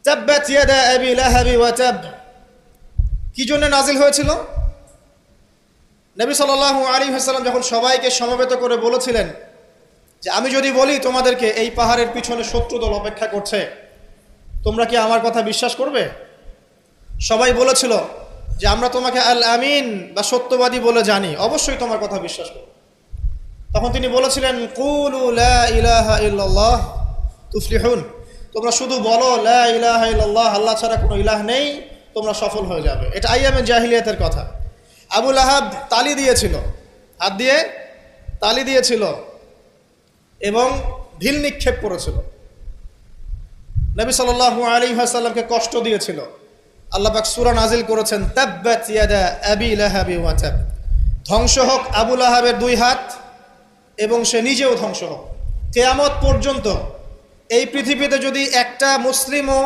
তাব্বাত ইয়াদা আবি লাহাবি ওয়া তাব কি জন্য নাজিল হয়েছিল? নবী সাল্লাল্লাহু আলাইহি ওয়াসাল্লাম যখন সবাইকে সমবেত করে বলেছিলেন যে আমি যদি বলি তোমাদেরকে এই পাহাড়ের পিছনে শত্রু দল অপেক্ষা করছে, তোমরা কি আমার কথা বিশ্বাস করবে? সবাই বলেছিল যে আমরা তোমাকে আল আমিন বা সত্যবাদী বলে জানি, অবশ্যই তোমার কথা বিশ্বাস করব। তখন তিনি বলেছিলেন কুলু লা ইলাহা ইল্লাল্লাহ তুফলিহুন, তোমরা শুধু বলো লা ইলাহা ইল্লাল্লাহ, আল্লাহ ছাড়া কোনো ইলাহ নেই, তোমরা সফল হয়ে যাবে। এটা আইয়ামে জাহিলিয়াতের কথা। আবু লাহাব তালি দিয়েছিল, হাত দিয়ে তালি দিয়েছিল এবং ঢিল নিক্ষেপ করেছিল, নবী সাল্লাল্লাহু আলাইহি ওয়াসাল্লামকে কষ্ট দিয়েছিল। আল্লাহ পাক সূরা নাজিল করেছেন তাব্বাত ইয়াদা আবি লাহাবি ওয়া তাব, ধ্বংস হোক আবু লাহাবের দুই হাত এবং সে নিজেও ধ্বংস হোক। কিয়ামত পর্যন্ত এই পৃথিবীতে যদি একটা মুসলিমও